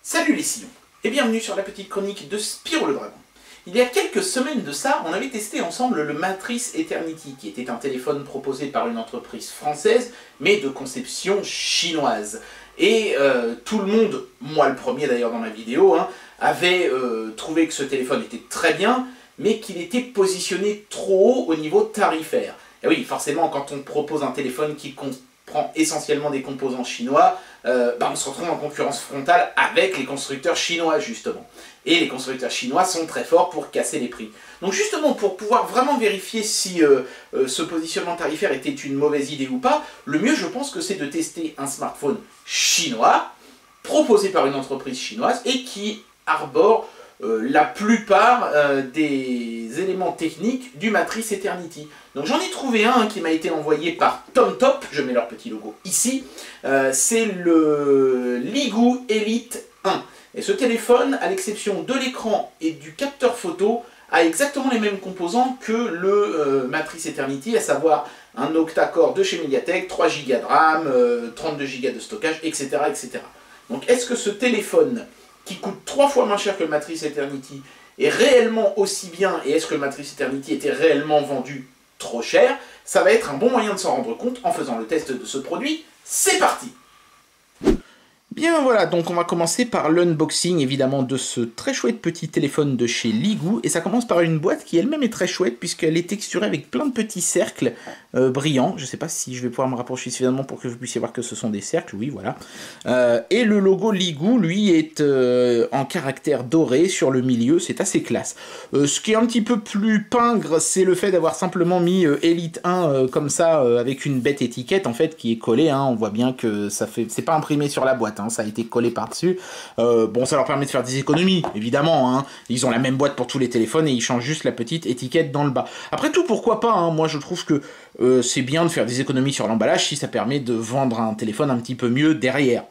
Salut les sillons, et bienvenue sur la petite chronique de Spyro le Dragon. Il y a quelques semaines de ça, on avait testé ensemble le Matrice Eternity, qui était un téléphone proposé par une entreprise française, mais de conception chinoise. Et tout le monde, moi le premier d'ailleurs dans ma vidéo, avait trouvé que ce téléphone était très bien, mais qu'il était positionné trop haut au niveau tarifaire. Et oui, forcément, quand on propose un téléphone qui comprend essentiellement des composants chinois, on se retrouve en concurrence frontale avec les constructeurs chinois, justement. Et les constructeurs chinois sont très forts pour casser les prix. Donc justement, pour pouvoir vraiment vérifier si ce positionnement tarifaire était une mauvaise idée ou pas, le mieux, je pense que c'est de tester un smartphone chinois, proposé par une entreprise chinoise, et qui arbore la plupart des éléments techniques du Matrice Eternity. Donc j'en ai trouvé un qui m'a été envoyé par TomTop, je mets leur petit logo ici, c'est le Ligoo Elite 1. Et ce téléphone, à l'exception de l'écran et du capteur photo, a exactement les mêmes composants que le Matrice Eternity, à savoir un octa-core de chez Mediatek, 3 Go de RAM, 32 Go de stockage, etc. etc. Donc est-ce que ce téléphone, qui coûte 3 fois moins cher que le Matrice Eternity, est réellement aussi bien, et est-ce que le Matrice Eternity était réellement vendu trop cher? Ça va être un bon moyen de s'en rendre compte en faisant le test de ce produit. C'est parti! Bien voilà, donc on va commencer par l'unboxing évidemment de ce très chouette petit téléphone de chez Ligoo, et ça commence par une boîte qui elle-même est très chouette puisqu'elle est texturée avec plein de petits cercles brillants. Je sais pas si je vais pouvoir me rapprocher suffisamment pour que vous puissiez voir que ce sont des cercles, oui voilà. Et le logo Ligoo lui est en caractère doré sur le milieu, c'est assez classe. Ce qui est un petit peu plus pingre, c'est le fait d'avoir simplement mis Elite 1 comme ça avec une bête étiquette en fait qui est collée, on voit bien que ça fait, c'est pas imprimé sur la boîte. Ça a été collé par-dessus. Bon, ça leur permet de faire des économies, évidemment. Ils ont la même boîte pour tous les téléphones et ils changent juste la petite étiquette dans le bas. Après tout, pourquoi pas, moi, je trouve que c'est bien de faire des économies sur l'emballage si ça permet de vendre un téléphone un petit peu mieux derrière.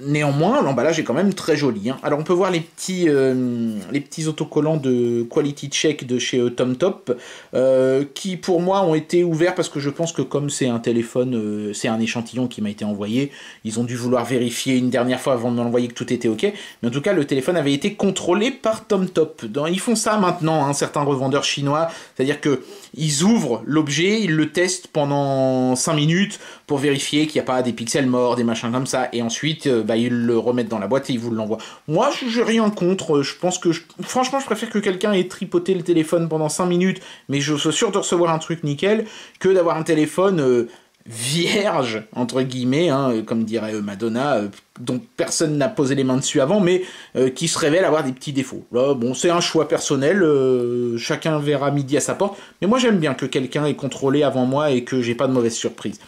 Néanmoins, l'emballage est quand même très joli. Alors on peut voir les petits autocollants de Quality Check de chez TomTop, qui pour moi ont été ouverts parce que je pense que comme c'est un téléphone, c'est un échantillon qui m'a été envoyé, ils ont dû vouloir vérifier une dernière fois avant de m'envoyer que tout était ok. Mais en tout cas, le téléphone avait été contrôlé par TomTop. Ils font ça maintenant, certains revendeurs chinois, c'est-à-dire que ils ouvrent l'objet, ils le testent pendant 5 minutes pour vérifier qu'il n'y a pas des pixels morts, des machins comme ça, et ensuite ils le remettent dans la boîte et ils vous l'envoient. Moi, j'ai rien contre, je pense que, franchement, je préfère que quelqu'un ait tripoté le téléphone pendant 5 minutes, mais je suis sûr de recevoir un truc nickel, que d'avoir un téléphone vierge, entre guillemets, comme dirait Madonna, dont personne n'a posé les mains dessus avant, mais qui se révèle avoir des petits défauts. Là, bon, c'est un choix personnel, chacun verra midi à sa porte, mais moi j'aime bien que quelqu'un ait contrôlé avant moi et que j'ai pas de mauvaise surprise.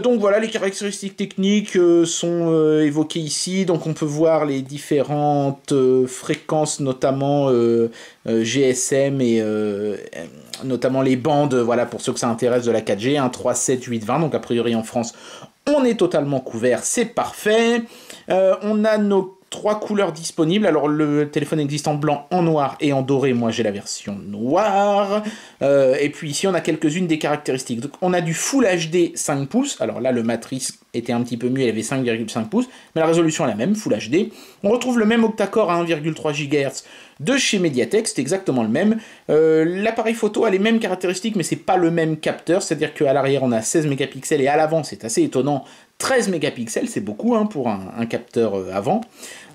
Donc voilà, les caractéristiques techniques sont évoquées ici, donc on peut voir les différentes fréquences, notamment GSM et notamment les bandes, voilà, pour ceux que ça intéresse, de la 4G, 3, 7, 8, 20, donc a priori en France on est totalement couvert, c'est parfait. On a nos 3 couleurs disponibles. Alors le téléphone existe en blanc, en noir et en doré. Moi j'ai la version noire. Et puis ici on a quelques-unes des caractéristiques. Donc on a du Full HD 5 pouces. Alors là le Matrice était un petit peu mieux, il avait 5,5 pouces. Mais la résolution est la même, Full HD. On retrouve le même octa-core à 1,3 GHz de chez Mediatek, c'est exactement le même. L'appareil photo a les mêmes caractéristiques, mais c'est pas le même capteur. C'est-à-dire qu'à l'arrière on a 16 mégapixels et à l'avant, c'est assez étonnant, 13 mégapixels, c'est beaucoup pour un capteur avant.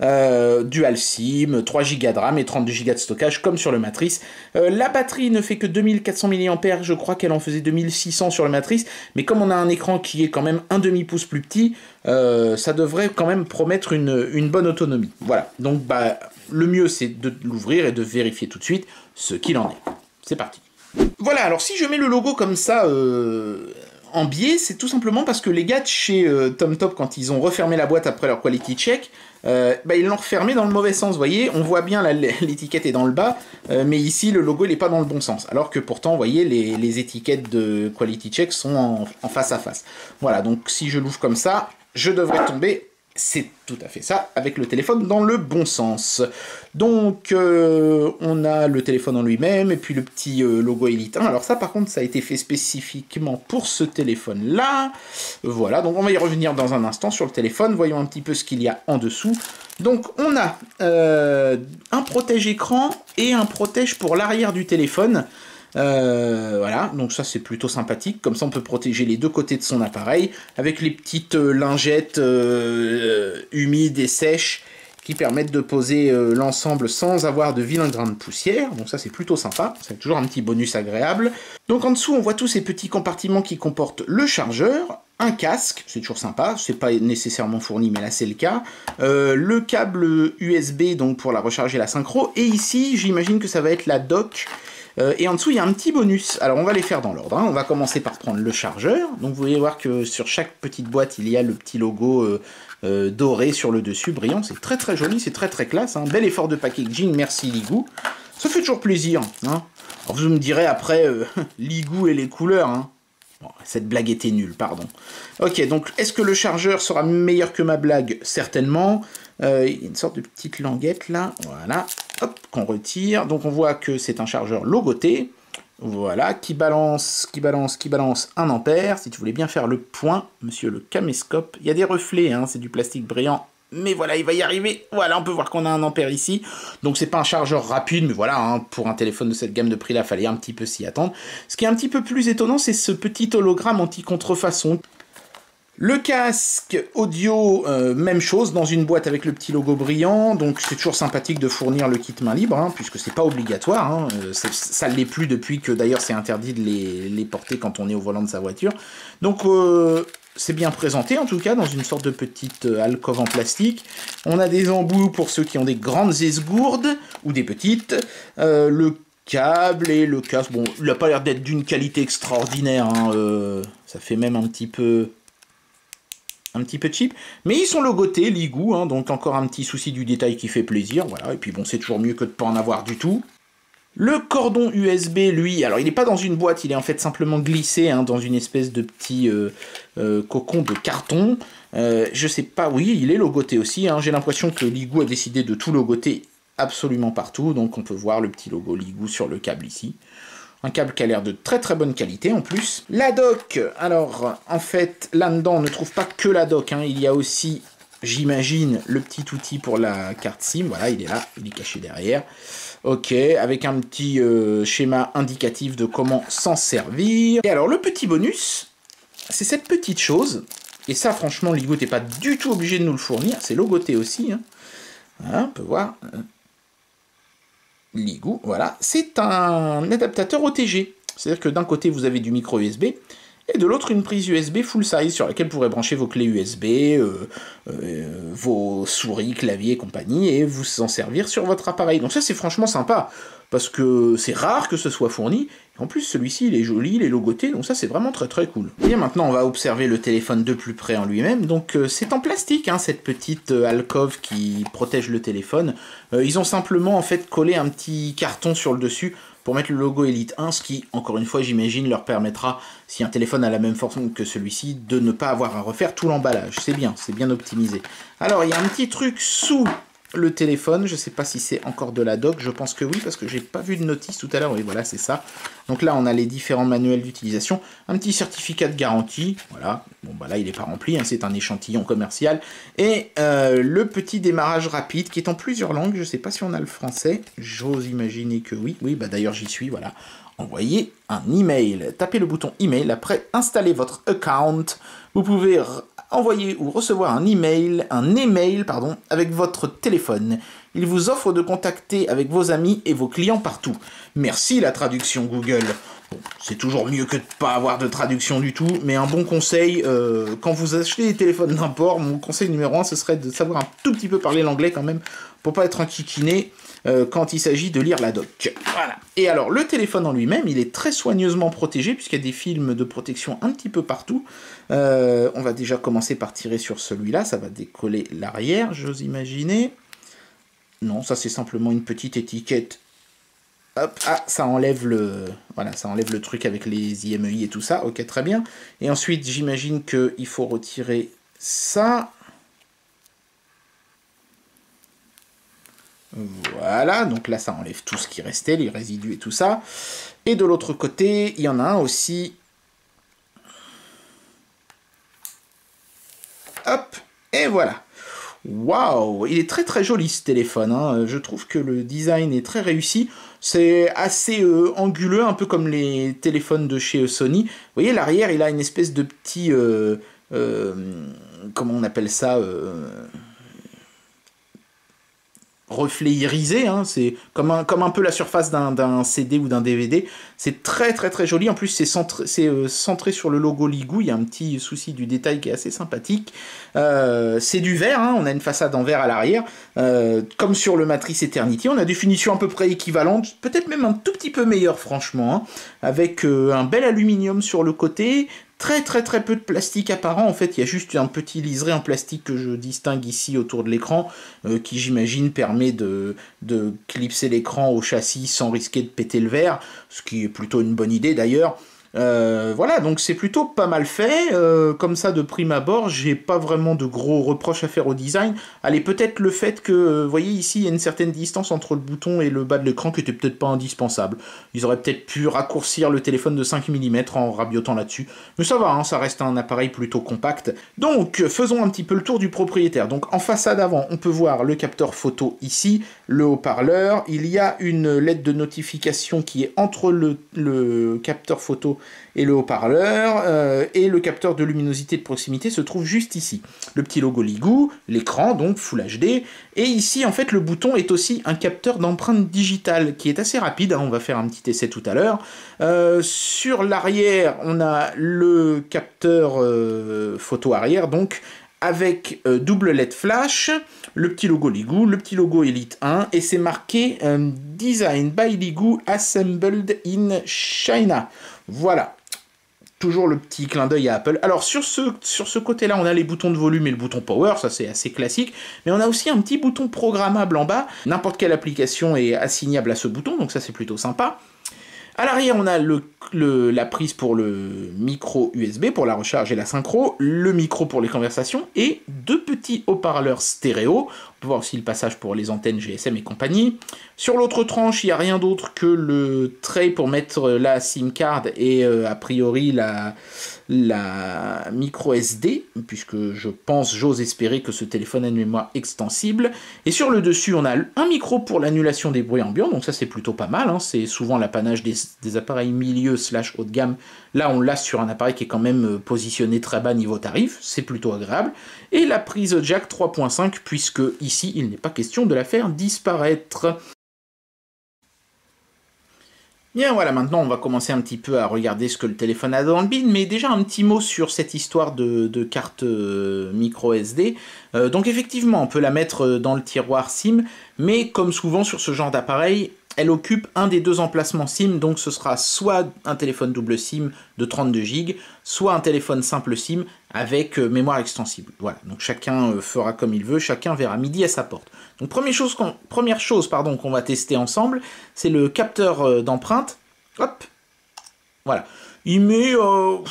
Dual SIM, 3 Go de RAM et 32 Go de stockage comme sur le Matrice. La batterie ne fait que 2400 mAh, je crois qu'elle en faisait 2600 sur le Matrice, mais comme on a un écran qui est quand même un demi-pouce plus petit, ça devrait quand même promettre une bonne autonomie. Voilà, donc le mieux c'est de l'ouvrir et de vérifier tout de suite ce qu'il en est. C'est parti. Voilà, alors si je mets le logo comme ça en biais, c'est tout simplement parce que les gars de chez TomTop, quand ils ont refermé la boîte après leur quality check, ils l'ont refermé dans le mauvais sens, vous voyez, on voit bien l'étiquette est dans le bas, mais ici le logo il n'est pas dans le bon sens, alors que pourtant, vous voyez, les étiquettes de quality check sont en face à face. Voilà, donc si je l'ouvre comme ça, je devrais tomber c'est tout à fait ça, avec le téléphone dans le bon sens. Donc, on a le téléphone en lui-même, et puis le petit logo Elite 1. Alors ça, par contre, ça a été fait spécifiquement pour ce téléphone-là. Voilà, donc on va y revenir dans un instant sur le téléphone. Voyons un petit peu ce qu'il y a en dessous. Donc, on a un protège-écran et un protège pour l'arrière du téléphone. Voilà, donc ça c'est plutôt sympathique, comme ça on peut protéger les deux côtés de son appareil, avec les petites lingettes humides et sèches qui permettent de poser l'ensemble sans avoir de vilain grain de poussière, donc ça c'est plutôt sympa, c'est toujours un petit bonus agréable. Donc en dessous on voit tous ces petits compartiments qui comportent le chargeur, un casque, c'est toujours sympa, c'est pas nécessairement fourni mais là c'est le cas, le câble USB donc pour la recharger la synchro, et ici j'imagine que ça va être la dock. Et en dessous, il y a un petit bonus. Alors, on va les faire dans l'ordre. Hein. On va commencer par prendre le chargeur. Donc, vous allez voir que sur chaque petite boîte, il y a le petit logo doré sur le dessus, brillant. C'est très très joli, c'est très très classe. Hein. Bel effort de packaging, merci Ligou. Ça fait toujours plaisir. Hein. Alors, vous me direz après, Ligou et les couleurs. Hein. Bon, cette blague était nulle, pardon. Ok, donc, est-ce que le chargeur sera meilleur que ma blague? Certainement. Il y a une sorte de petite languette là, voilà, hop, qu'on retire. Donc on voit que c'est un chargeur logoté, voilà, qui balance 1 ampère. Si tu voulais bien faire le point, monsieur le caméscope, il y a des reflets, hein, c'est du plastique brillant, mais voilà, il va y arriver. Voilà, on peut voir qu'on a 1 ampère ici. Donc c'est pas un chargeur rapide, mais voilà, hein, pour un téléphone de cette gamme de prix là, fallait un petit peu s'y attendre. Ce qui est un petit peu plus étonnant, c'est ce petit hologramme anti-contrefaçon. Le casque audio, même chose, dans une boîte avec le petit logo brillant, donc c'est toujours sympathique de fournir le kit main libre, hein, puisque c'est pas obligatoire, hein, ça ne l'est plus depuis que d'ailleurs c'est interdit de les porter quand on est au volant de sa voiture. Donc c'est bien présenté en tout cas, dans une sorte de petite alcôve en plastique. On a des embouts pour ceux qui ont des grandes esgourdes, ou des petites, le câble et le casque, bon, il n'a pas l'air d'être d'une qualité extraordinaire, hein, ça fait même un petit peu cheap, mais ils sont logotés, Ligou, hein, donc encore un petit souci du détail qui fait plaisir, voilà, et puis bon, c'est toujours mieux que de pas en avoir du tout. Le cordon USB, lui, alors il n'est pas dans une boîte, il est en fait simplement glissé hein, dans une espèce de petit cocon de carton, je sais pas, oui, il est logoté aussi, hein, j'ai l'impression que Ligou a décidé de tout logoter absolument partout, donc on peut voir le petit logo Ligou sur le câble ici. Un câble qui a l'air de très très bonne qualité en plus. La dock, alors en fait là-dedans on ne trouve pas que la dock, hein. Il y a aussi, j'imagine, le petit outil pour la carte SIM, voilà il est là, il est caché derrière. Ok, avec un petit schéma indicatif de comment s'en servir. Et alors le petit bonus, c'est cette petite chose, et ça franchement Ligou n'est pas du tout obligé de nous le fournir, c'est logoté aussi, hein. Voilà, on peut voir... Ligou, voilà, c'est un adaptateur OTG. C'est-à-dire que d'un côté, vous avez du micro USB, et de l'autre, une prise USB full size, sur laquelle vous pourrez brancher vos clés USB, vos souris, claviers et compagnie, et vous en servir sur votre appareil. Donc ça, c'est franchement sympa, parce que c'est rare que ce soit fourni, et en plus, celui-ci, il est joli, il est logoté, donc ça, c'est vraiment très très cool. Et maintenant, on va observer le téléphone de plus près en lui-même. Donc c'est en plastique, hein, cette petite alcôve qui protège le téléphone. Ils ont simplement, en fait, collé un petit carton sur le dessus, pour mettre le logo Elite 1, ce qui, encore une fois, j'imagine, leur permettra, si un téléphone a la même forme que celui-ci, de ne pas avoir à refaire tout l'emballage. C'est bien optimisé. Alors, il y a un petit truc sous le téléphone, je ne sais pas si c'est encore de la dock, je pense que oui, parce que j'ai pas vu de notice tout à l'heure, oui, voilà, c'est ça. Donc là, on a les différents manuels d'utilisation, un petit certificat de garantie, voilà, bon, bah là, il n'est pas rempli, hein, c'est un échantillon commercial, et le petit démarrage rapide, qui est en plusieurs langues, je ne sais pas si on a le français, j'ose imaginer que oui, bah d'ailleurs, j'y suis, voilà. Envoyez un email, tapez le bouton email, après installez votre account, vous pouvez envoyer ou recevoir un email, avec votre téléphone. Il vous offre de contacter avec vos amis et vos clients partout. Merci la traduction Google. Bon, c'est toujours mieux que de ne pas avoir de traduction du tout, mais un bon conseil, quand vous achetez des téléphones d'import, mon conseil numéro 1, ce serait de savoir un tout petit peu parler l'anglais quand même, pour pas être enquiquiné quand il s'agit de lire la doc. Voilà. Et alors, le téléphone en lui-même, il est très soigneusement protégé, puisqu'il y a des films de protection un petit peu partout. On va déjà commencer par tirer sur celui-là, ça va décoller l'arrière, j'ose imaginer. Non, ça c'est simplement une petite étiquette. Hop, ah, ça enlève le... Voilà, ça enlève le truc avec les IMEI et tout ça, ok, très bien. Et ensuite, j'imagine qu'il faut retirer ça. Voilà, donc là ça enlève tout ce qui restait, les résidus et tout ça. Et de l'autre côté, il y en a un aussi. Hop, et voilà. Waouh, il est très très joli ce téléphone, hein. Je trouve que le design est très réussi. C'est assez anguleux, un peu comme les téléphones de chez Sony. Vous voyez, l'arrière, il a une espèce de petit... comment on appelle ça reflet irisé, hein, c'est comme un peu la surface d'un CD ou d'un DVD. C'est très très très joli, en plus c'est centré sur le logo Ligou, il y a un petit souci du détail qui est assez sympathique. C'est du verre, hein, on a une façade en verre à l'arrière, comme sur le Matrice Eternity, on a des finitions à peu près équivalentes, peut-être même un tout petit peu meilleures franchement, hein, avec un bel aluminium sur le côté, très très très peu de plastique apparent, en fait il y a juste un petit liseré en plastique que je distingue ici autour de l'écran, qui j'imagine permet de clipser l'écran au châssis sans risquer de péter le verre, ce qui est plutôt une bonne idée d'ailleurs. Voilà, donc c'est plutôt pas mal fait, comme ça de prime abord, j'ai pas vraiment de gros reproches à faire au design. Allez, peut-être le fait que, vous voyez ici, il y a une certaine distance entre le bouton et le bas de l'écran qui était peut-être pas indispensable. Ils auraient peut-être pu raccourcir le téléphone de 5 mm en rabiotant là-dessus. Mais ça va, hein, ça reste un appareil plutôt compact. Donc, faisons un petit peu le tour du propriétaire. Donc, en façade avant, on peut voir le capteur photo ici, le haut-parleur. Il y a une LED de notification qui est entre le capteur photo et le haut-parleur, et le capteur de luminosité de proximité se trouve juste ici. Le petit logo Ligou, l'écran, donc Full HD, et ici, en fait, le bouton est aussi un capteur d'empreinte digitale, qui est assez rapide, hein, on va faire un petit essai tout à l'heure. Sur l'arrière, on a le capteur photo arrière, donc, avec double LED flash, le petit logo Ligou, le petit logo Elite 1, et c'est marqué Design by Ligou, Assembled in China. Voilà. Toujours le petit clin d'œil à Apple. Alors sur ce côté-là, on a les boutons de volume et le bouton power, ça c'est assez classique, mais on a aussi un petit bouton programmable en bas. N'importe quelle application est assignable à ce bouton, donc ça c'est plutôt sympa. À l'arrière, on a la prise pour le micro USB, pour la recharge et la synchro, le micro pour les conversations, et deux petits haut-parleurs stéréo. On peut voir aussi le passage pour les antennes GSM et compagnie. Sur l'autre tranche, il n'y a rien d'autre que le tray pour mettre la SIM card et a priori la micro SD, puisque j'ose espérer que ce téléphone a une mémoire extensible. Et sur le dessus, on a un micro pour l'annulation des bruits ambiants, donc ça c'est plutôt pas mal, hein. C'est souvent l'apanage des appareils milieu / haut de gamme. Là, on l'a sur un appareil qui est quand même positionné très bas niveau tarif, c'est plutôt agréable. Et la prise jack 3.5, puisque ici, il n'est pas question de la faire disparaître. Bien voilà, maintenant on va commencer un petit peu à regarder ce que le téléphone a dans le bin, mais déjà un petit mot sur cette histoire de carte micro SD. Donc effectivement, on peut la mettre dans le tiroir SIM, mais comme souvent sur ce genre d'appareil, elle occupe un des deux emplacements SIM, donc ce sera soit un téléphone double SIM de 32 Go, soit un téléphone simple SIM avec mémoire extensible. Voilà, donc chacun fera comme il veut, chacun verra midi à sa porte. Donc première chose qu'on va tester ensemble, c'est le capteur d'empreinte. Hop, voilà. Il met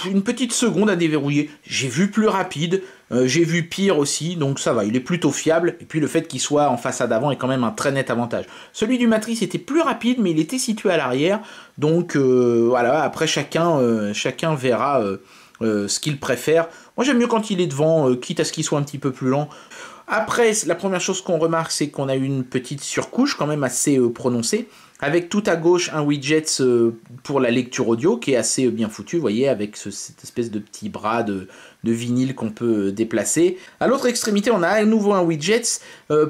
une petite seconde à déverrouiller. J'ai vu plus rapide, j'ai vu pire aussi, donc ça va, il est plutôt fiable. Et puis le fait qu'il soit en façade avant est quand même un très net avantage. Celui du Matrice était plus rapide, mais il était situé à l'arrière. Donc voilà, après chacun verra ce qu'il préfère. Moi j'aime mieux quand il est devant, quitte à ce qu'il soit un petit peu plus lent. Après, la première chose qu'on remarque, c'est qu'on a une petite surcouche quand même assez prononcée, avec tout à gauche un widget pour la lecture audio qui est assez bien foutu, vous voyez, avec cette espèce de petit bras de vinyle qu'on peut déplacer. À l'autre extrémité, on a à nouveau un widget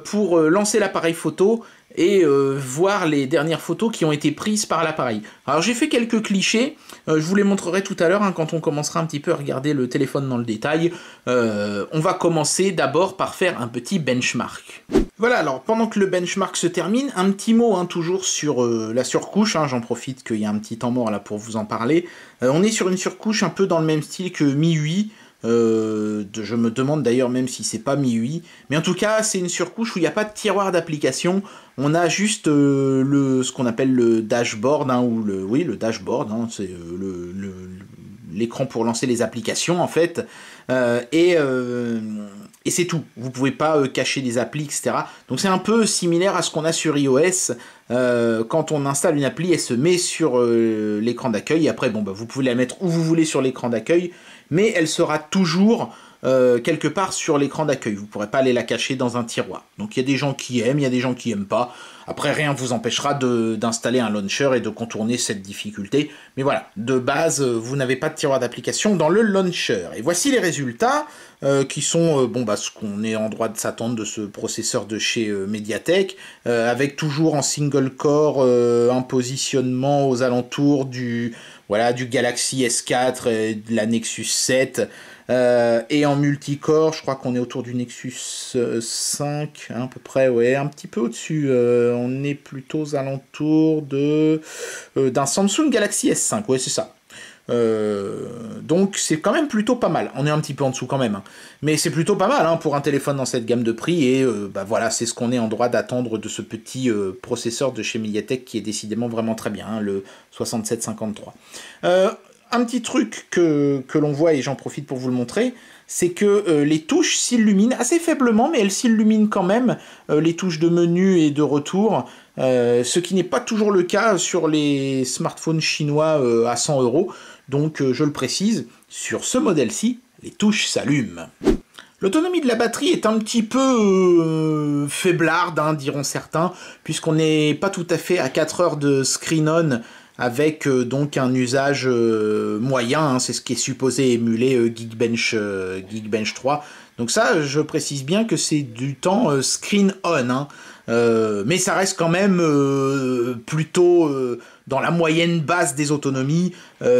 pour lancer l'appareil photo et voir les dernières photos qui ont été prises par l'appareil. Alors j'ai fait quelques clichés, je vous les montrerai tout à l'heure hein, quand on commencera un petit peu à regarder le téléphone dans le détail. On va commencer d'abord par faire un petit benchmark. Voilà, alors pendant que le benchmark se termine, un petit mot hein, toujours sur la surcouche, hein, j'en profite qu'il y a un petit temps mort là pour vous en parler. On est sur une surcouche un peu dans le même style que MIUI. Je me demande d'ailleurs même si c'est pas MIUI, mais en tout cas c'est une surcouche où il n'y a pas de tiroir d'application, on a juste ce qu'on appelle le dashboard, hein, ou le dashboard, hein, c'est l'écran pour lancer les applications en fait, et et c'est tout. Vous pouvez pas cacher des applis, etc. Donc c'est un peu similaire à ce qu'on a sur iOS. Quand on installe une appli, elle se met sur l'écran d'accueil. Et après, bon, bah, vous pouvez la mettre où vous voulez sur l'écran d'accueil, mais elle sera toujours quelque part sur l'écran d'accueil. Vous ne pourrez pas aller la cacher dans un tiroir. Donc il y a des gens qui aiment, il y a des gens qui n'aiment pas. Après, rien ne vous empêchera d'installer un launcher et de contourner cette difficulté. Mais voilà, de base, vous n'avez pas de tiroir d'application dans le launcher. Et voici les résultats qui sont bon, bah, ce qu'on est en droit de s'attendre de ce processeur de chez Mediatek, avec toujours en single core un positionnement aux alentours du Galaxy S4 et de la Nexus 7. Et en multicore, je crois qu'on est autour du Nexus 5, hein, à peu près, ouais, un petit peu au-dessus. On est plutôt aux alentours d'un Samsung Galaxy S5, ouais, c'est ça. Donc c'est quand même plutôt pas mal. On est un petit peu en dessous quand même, hein. Mais c'est plutôt pas mal, hein, pour un téléphone dans cette gamme de prix. Et bah voilà, c'est ce qu'on est en droit d'attendre de ce petit processeur de chez Mediatek qui est décidément vraiment très bien, hein, le 6753. Un petit truc que l'on voit, et j'en profite pour vous le montrer, c'est que les touches s'illuminent assez faiblement, mais elles s'illuminent quand même, les touches de menu et de retour, ce qui n'est pas toujours le cas sur les smartphones chinois à 100 €. Donc je le précise, sur ce modèle-ci, les touches s'allument. L'autonomie de la batterie est un petit peu faiblarde, hein, diront certains, puisqu'on n'est pas tout à fait à 4 heures de screen-on, avec donc un usage moyen, hein, c'est ce qui est supposé émuler Geekbench 3. Donc ça, je précise bien que c'est du temps screen on, hein, mais ça reste quand même plutôt dans la moyenne basse des autonomies.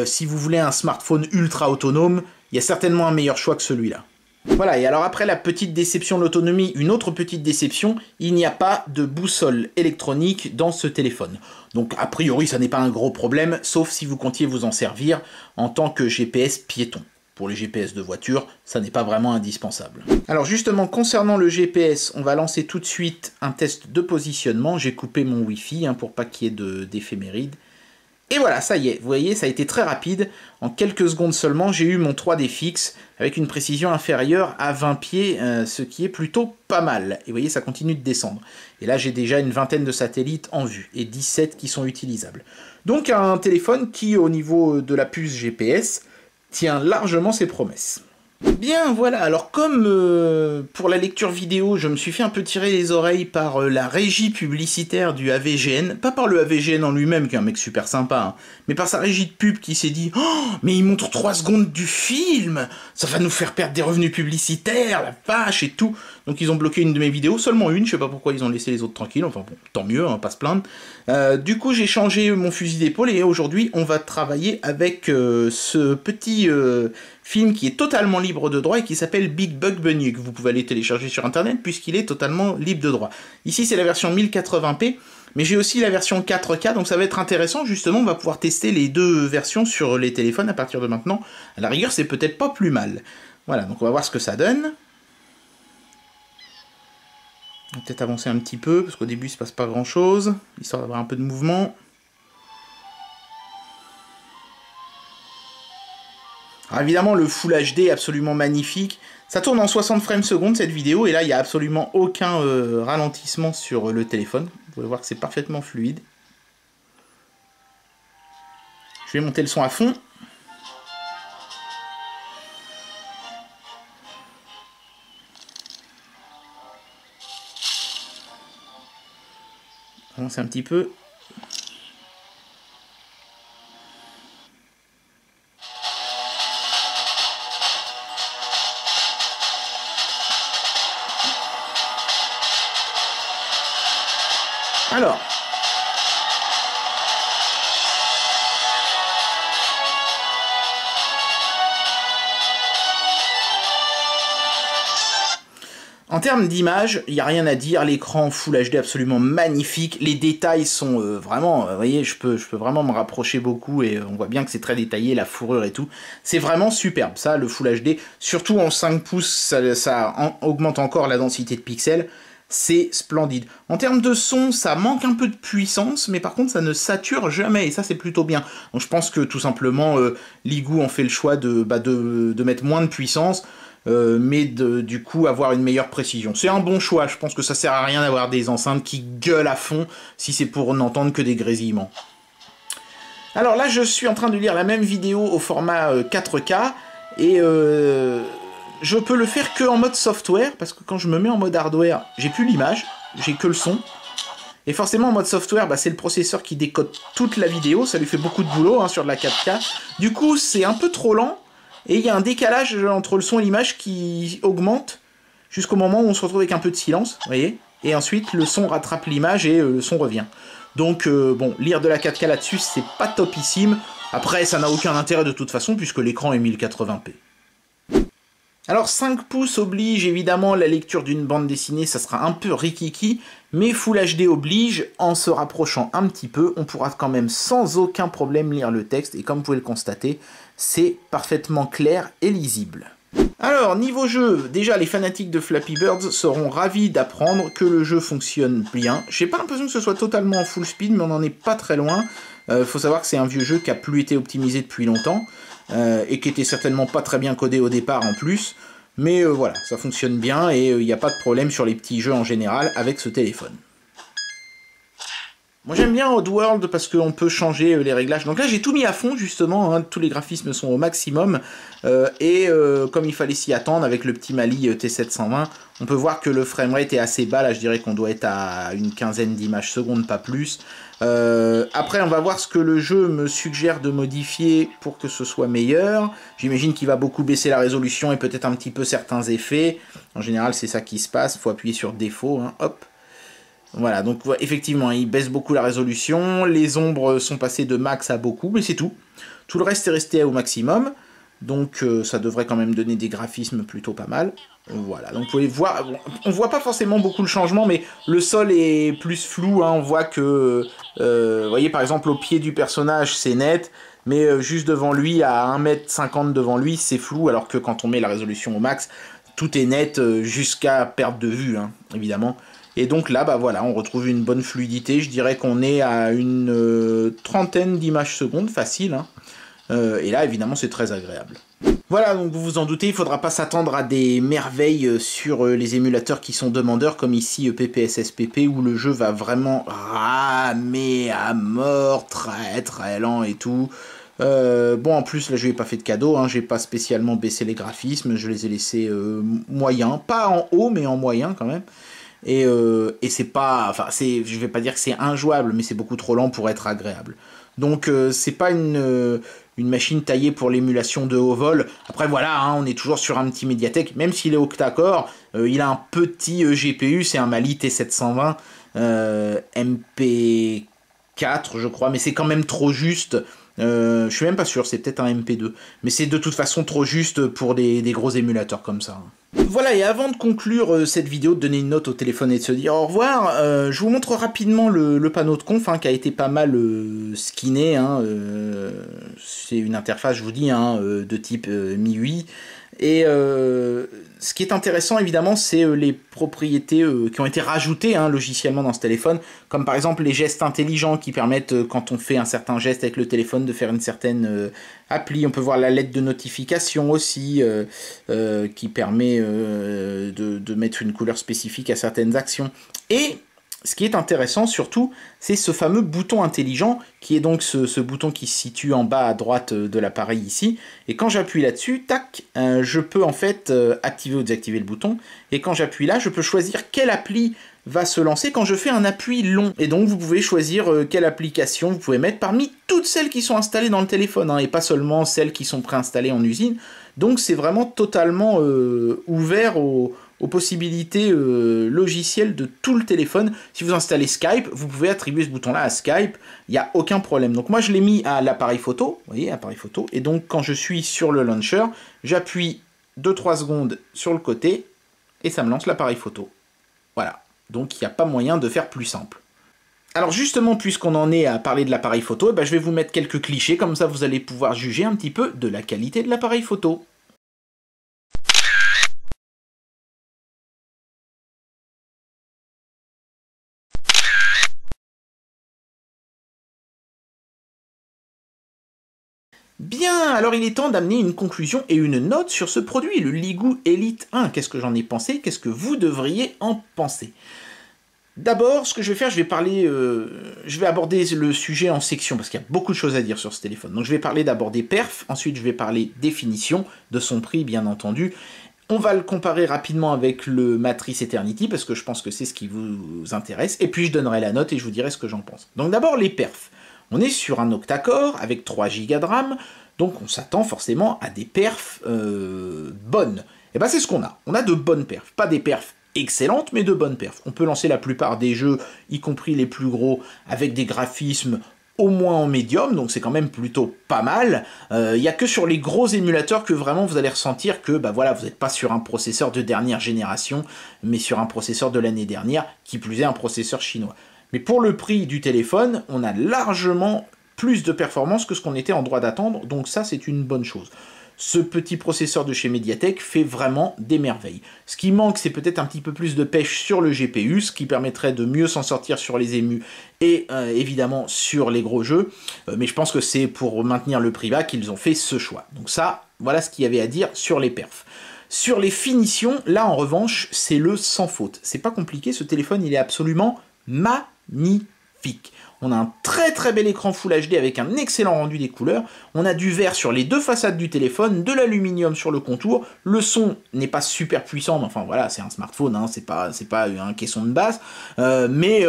Si vous voulez un smartphone ultra autonome, il y a certainement un meilleur choix que celui-là. Voilà, et alors après la petite déception de l'autonomie, une autre petite déception, il n'y a pas de boussole électronique dans ce téléphone. Donc a priori ça n'est pas un gros problème, sauf si vous comptiez vous en servir en tant que GPS piéton. Pour les GPS de voiture, ça n'est pas vraiment indispensable. Alors justement, concernant le GPS, on va lancer tout de suite un test de positionnement. J'ai coupé mon Wi-Fi, hein, pour pas qu'il y ait d'éphéméride. Et voilà, ça y est, vous voyez, ça a été très rapide. En quelques secondes seulement, j'ai eu mon 3D fixe avec une précision inférieure à 20 pieds, ce qui est plutôt pas mal. Et vous voyez, ça continue de descendre. Et là, j'ai déjà une vingtaine de satellites en vue et 17 qui sont utilisables. Donc un téléphone qui, au niveau de la puce GPS, tient largement ses promesses. Bien, voilà, alors comme pour la lecture vidéo, je me suis fait un peu tirer les oreilles par la régie publicitaire du AVGN, pas par le AVGN en lui-même, qui est un mec super sympa, hein, mais par sa régie de pub qui s'est dit « Oh, mais il montre 3 secondes du film, ça va nous faire perdre des revenus publicitaires, la vache et tout !» Donc ils ont bloqué une de mes vidéos, seulement une, je sais pas pourquoi ils ont laissé les autres tranquilles, enfin bon, tant mieux, hein, pas se plaindre. Du coup, j'ai changé mon fusil d'épaule et aujourd'hui, on va travailler avec ce petit film qui est totalement libre de droit et qui s'appelle Big Bug Bunny, que vous pouvez aller télécharger sur internet puisqu'il est totalement libre de droit. Ici, c'est la version 1080p, mais j'ai aussi la version 4K, donc ça va être intéressant, justement, on va pouvoir tester les deux versions sur les téléphones à partir de maintenant. À la rigueur, c'est peut-être pas plus mal. Voilà, donc on va voir ce que ça donne. On va peut-être avancer un petit peu, parce qu'au début, il se passe pas grand-chose, histoire d'avoir un peu de mouvement. Alors évidemment, le Full HD est absolument magnifique. Ça tourne en 60 frames secondes, cette vidéo, et là, il n'y a absolument aucun ralentissement sur le téléphone. Vous pouvez voir que c'est parfaitement fluide. Je vais monter le son à fond. Avancer un petit peu. Alors, en termes d'image, il n'y a rien à dire, l'écran Full HD absolument magnifique, les détails sont vraiment, vous voyez, je peux vraiment me rapprocher beaucoup et on voit bien que c'est très détaillé, la fourrure et tout, c'est vraiment superbe, ça, le Full HD, surtout en 5 pouces, ça augmente encore la densité de pixels, c'est splendide. En termes de son, ça manque un peu de puissance, mais par contre ça ne sature jamais, et ça c'est plutôt bien. Donc je pense que tout simplement, Ligoo ont fait le choix de mettre moins de puissance. mais du coup avoir une meilleure précision. C'est un bon choix, je pense que ça sert à rien d'avoir des enceintes qui gueulent à fond si c'est pour n'entendre que des grésillements. Alors là, je suis en train de lire la même vidéo au format 4K, et je peux le faire que en mode software, parce que quand je me mets en mode hardware, j'ai plus l'image, j'ai que le son. Et forcément, en mode software, bah, c'est le processeur qui décode toute la vidéo, ça lui fait beaucoup de boulot hein, sur de la 4K. Du coup, c'est un peu trop lent, et il y a un décalage entre le son et l'image qui augmente, jusqu'au moment où on se retrouve avec un peu de silence, vous voyez. Et ensuite, le son rattrape l'image et le son revient. Donc, bon, lire de la 4K là-dessus, c'est pas topissime. Après, ça n'a aucun intérêt de toute façon, puisque l'écran est 1080p. Alors 5 pouces oblige évidemment la lecture d'une bande dessinée, ça sera un peu rikiki, mais Full HD oblige, en se rapprochant un petit peu, on pourra quand même sans aucun problème lire le texte, et comme vous pouvez le constater, c'est parfaitement clair et lisible. Alors, niveau jeu, déjà les fanatiques de Flappy Birds seront ravis d'apprendre que le jeu fonctionne bien. J'ai pas l'impression que ce soit totalement en full speed, mais on n'en est pas très loin. Faut savoir que c'est un vieux jeu qui a plus été optimisé depuis longtemps, et qui était certainement pas très bien codé au départ en plus. Mais voilà, ça fonctionne bien, et il n'y a pas de problème sur les petits jeux en général avec ce téléphone. Moi j'aime bien Oddworld parce qu'on peut changer les réglages. Donc là j'ai tout mis à fond justement, hein, tous les graphismes sont au maximum. Comme il fallait s'y attendre avec le petit Mali T720, on peut voir que le framerate est assez bas. Là je dirais qu'on doit être à une quinzaine d'images secondes, pas plus. Après on va voir ce que le jeu me suggère de modifier pour que ce soit meilleur. J'imagine qu'il va beaucoup baisser la résolution et peut-être un petit peu certains effets. En général c'est ça qui se passe, il faut appuyer sur défaut, hein, hop. Voilà, donc effectivement, il baisse beaucoup la résolution, les ombres sont passées de max à beaucoup, mais c'est tout. Tout le reste est resté au maximum, donc ça devrait quand même donner des graphismes plutôt pas mal. Voilà, donc vous pouvez voir, on voit pas forcément beaucoup le changement, mais le sol est plus flou, hein, on voit que, vous voyez par exemple au pied du personnage c'est net, mais juste devant lui, à 1,50 m devant lui, c'est flou, alors que quand on met la résolution au max, tout est net jusqu'à perte de vue, hein, évidemment. Et donc là, bah voilà, on retrouve une bonne fluidité. Je dirais qu'on est à une trentaine d'images secondes, facile. Hein. Et là, évidemment, c'est très agréable. Voilà, donc vous vous en doutez, il ne faudra pas s'attendre à des merveilles sur les émulateurs qui sont demandeurs, comme ici PPSSPP, où le jeu va vraiment ramer à mort, très très lent et tout. Bon, en plus, là, je n'ai pas fait de cadeau, hein, j'ai pas spécialement baissé les graphismes, je les ai laissés moyens, pas en haut, mais en moyen quand même. Et c'est pas, enfin, je vais pas dire que c'est injouable, mais c'est beaucoup trop lent pour être agréable. Donc c'est pas une machine taillée pour l'émulation de haut vol. Après voilà, hein, on est toujours sur un petit Mediatek, même s'il est octa-core, il a un petit GPU, c'est un Mali T720 MP4 je crois, mais c'est quand même trop juste. Je suis même pas sûr, c'est peut-être un MP2, mais c'est de toute façon trop juste pour des gros émulateurs comme ça. Voilà, et avant de conclure cette vidéo, de donner une note au téléphone et de se dire au revoir, je vous montre rapidement le panneau de conf hein, qui a été pas mal skinné. Hein, c'est une interface, je vous dis, hein, de type MIUI. Et ce qui est intéressant évidemment, c'est les propriétés qui ont été rajoutées hein, logiciellement dans ce téléphone, comme par exemple les gestes intelligents qui permettent, quand on fait un certain geste avec le téléphone, de faire une certaine appli. On peut voir la lettre de notification aussi, qui permet de mettre une couleur spécifique à certaines actions. Et ce qui est intéressant surtout, c'est ce fameux bouton intelligent, qui est donc ce bouton qui se situe en bas à droite de l'appareil ici. Et quand j'appuie là-dessus, tac, je peux en fait activer ou désactiver le bouton. Et quand j'appuie là, je peux choisir quelle appli va se lancer quand je fais un appui long. Et donc vous pouvez choisir quelle application vous pouvez mettre parmi toutes celles qui sont installées dans le téléphone, hein, et pas seulement celles qui sont préinstallées en usine. Donc c'est vraiment totalement ouvert aux possibilités logicielles de tout le téléphone. Si vous installez Skype, vous pouvez attribuer ce bouton-là à Skype, il n'y a aucun problème. Donc moi je l'ai mis à l'appareil photo, vous voyez, appareil photo, et donc quand je suis sur le launcher, j'appuie 2-3 secondes sur le côté, et ça me lance l'appareil photo. Voilà, donc il n'y a pas moyen de faire plus simple. Alors justement, puisqu'on en est à parler de l'appareil photo, je vais vous mettre quelques clichés, comme ça vous allez pouvoir juger un petit peu de la qualité de l'appareil photo. Bien, alors il est temps d'amener une conclusion et une note sur ce produit, le Ligoo Elite 1. Qu'est-ce que j'en ai pensé? Qu'est-ce que vous devriez en penser? D'abord, ce que je vais faire, je vais aborder le sujet en section, parce qu'il y a beaucoup de choses à dire sur ce téléphone. Donc je vais parler d'abord des perfs, ensuite je vais parler des finitions, de son prix bien entendu. On va le comparer rapidement avec le Matrice Eternity, parce que je pense que c'est ce qui vous intéresse, et puis je donnerai la note et je vous dirai ce que j'en pense. Donc d'abord les perfs. On est sur un octa-core avec 3 Go de RAM, donc on s'attend forcément à des perfs bonnes. Et ben c'est ce qu'on a. On a de bonnes perfs, pas des perfs excellentes, mais de bonnes perfs. On peut lancer la plupart des jeux, y compris les plus gros, avec des graphismes au moins en médium, donc c'est quand même plutôt pas mal. Il n'y a que sur les gros émulateurs que vraiment vous allez ressentir que bah voilà, vous n'êtes pas sur un processeur de dernière génération, mais sur un processeur de l'année dernière, qui plus est un processeur chinois. Mais pour le prix du téléphone, on a largement plus de performance que ce qu'on était en droit d'attendre, donc ça c'est une bonne chose. Ce petit processeur de chez Mediatek fait vraiment des merveilles. Ce qui manque, c'est peut-être un petit peu plus de pêche sur le GPU, ce qui permettrait de mieux s'en sortir sur les émus et évidemment sur les gros jeux. Mais je pense que c'est pour maintenir le prix bas qu'ils ont fait ce choix. Donc ça, voilà ce qu'il y avait à dire sur les perfs. Sur les finitions, là en revanche, c'est le sans faute. C'est pas compliqué, ce téléphone il est absolument magnifique. On a un très très bel écran Full HD avec un excellent rendu des couleurs. On a du vert sur les deux façades du téléphone, de l'aluminium sur le contour. Le son n'est pas super puissant, mais enfin voilà, c'est un smartphone, hein, c'est pas un caisson de basse. Mais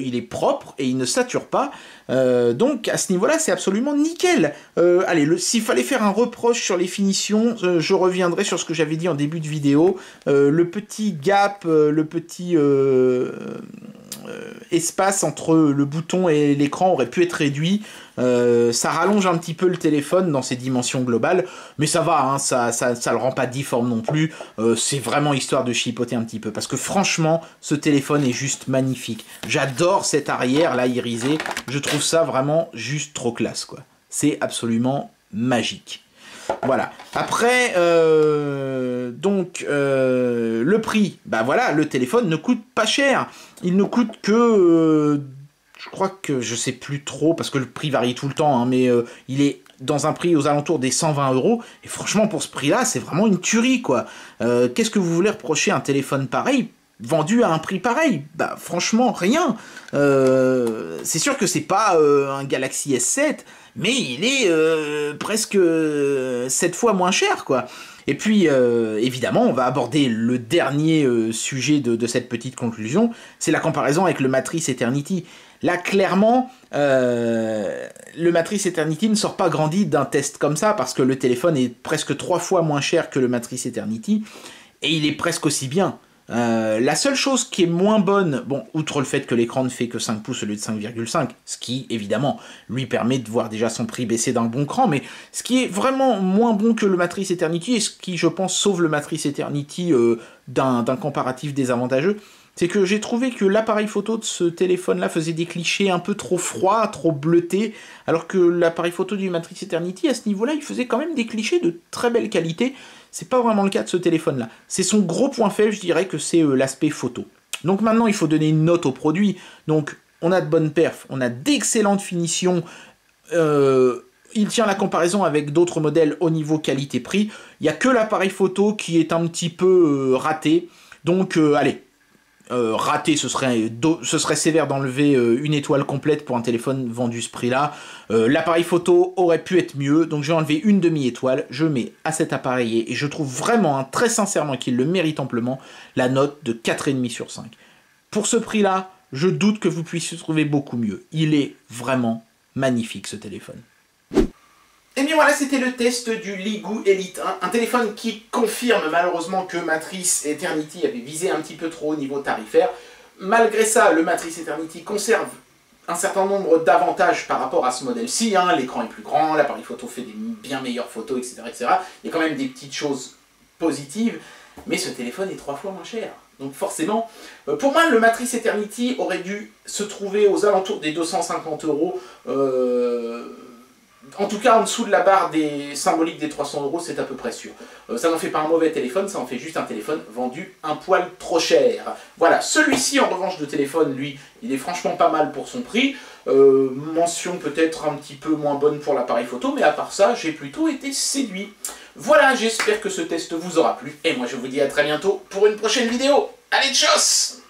il est propre et il ne sature pas. Donc à ce niveau-là, c'est absolument nickel. Allez, s'il fallait faire un reproche sur les finitions, je reviendrai sur ce que j'avais dit en début de vidéo. Le petit gap, le petit espace entre le bouton et l'écran aurait pu être réduit. Ça rallonge un petit peu le téléphone dans ses dimensions globales, mais ça va, hein, ça le rend pas difforme non plus. C'est vraiment histoire de chipoter un petit peu, parce que franchement, ce téléphone est juste magnifique. J'adore cette arrière là irisée, je trouve ça vraiment juste trop classe, quoi. C'est absolument magique. Voilà. Après, le prix, bah voilà, le téléphone ne coûte pas cher. Il ne coûte que, je crois que, je sais plus trop, parce que le prix varie tout le temps, hein, mais il est dans un prix aux alentours des 120 €. Et franchement, pour ce prix-là, c'est vraiment une tuerie, quoi. Qu'est-ce que vous voulez reprocher à un téléphone pareil, vendu à un prix pareil? Bah franchement, rien. C'est sûr que c'est pas un Galaxy S7, mais il est presque 7 fois moins cher, quoi. Et puis, évidemment, on va aborder le dernier sujet de cette petite conclusion, c'est la comparaison avec le Matrice Eternity. Là, clairement, le Matrice Eternity ne sort pas grandi d'un test comme ça, parce que le téléphone est presque 3 fois moins cher que le Matrice Eternity, et il est presque aussi bien. La seule chose qui est moins bonne, bon, outre le fait que l'écran ne fait que 5 pouces au lieu de 5,5, ce qui, évidemment, lui permet de voir déjà son prix baisser d'un bon cran, mais ce qui est vraiment moins bon que le Matrice Eternity, et ce qui, je pense, sauve le Matrice Eternity d'un comparatif désavantageux, c'est que j'ai trouvé que l'appareil photo de ce téléphone-là faisait des clichés un peu trop froids, trop bleutés, alors que l'appareil photo du Matrix Eternity, à ce niveau-là, il faisait quand même des clichés de très belle qualité. C'est pas vraiment le cas de ce téléphone-là. C'est son gros point faible, je dirais que c'est l'aspect photo. Donc maintenant, il faut donner une note au produit. Donc, on a de bonnes perfs, on a d'excellentes finitions, il tient la comparaison avec d'autres modèles au niveau qualité-prix. Il n'y a que l'appareil photo qui est un petit peu raté. Donc, allez. Raté, ce serait sévère d'enlever une étoile complète pour un téléphone vendu ce prix-là. L'appareil photo aurait pu être mieux, donc j'ai enlevé une demi-étoile. Je mets à cet appareil, et je trouve vraiment, hein, très sincèrement, qu'il le mérite amplement, la note de 4,5 sur 5. Pour ce prix-là, je doute que vous puissiez trouver beaucoup mieux. Il est vraiment magnifique, ce téléphone. Et bien voilà, c'était le test du Ligoo Elite 1, un téléphone qui confirme malheureusement que Matrice Eternity avait visé un petit peu trop au niveau tarifaire. Malgré ça, le Matrice Eternity conserve un certain nombre d'avantages par rapport à ce modèle-ci, hein. L'écran est plus grand, l'appareil photo fait des bien meilleures photos, etc., etc. Il y a quand même des petites choses positives, mais ce téléphone est 3 fois moins cher. Donc forcément, pour moi, le Matrice Eternity aurait dû se trouver aux alentours des 250 €. En tout cas, en dessous de la barre des symboliques des 300 €, c'est à peu près sûr. Ça n'en fait pas un mauvais téléphone, ça en fait juste un téléphone vendu un poil trop cher. Voilà, celui-ci en revanche de téléphone, lui, il est franchement pas mal pour son prix. Mention peut-être un petit peu moins bonne pour l'appareil photo, mais à part ça, j'ai plutôt été séduit. Voilà, j'espère que ce test vous aura plu, et moi je vous dis à très bientôt pour une prochaine vidéo. Allez, tchuss!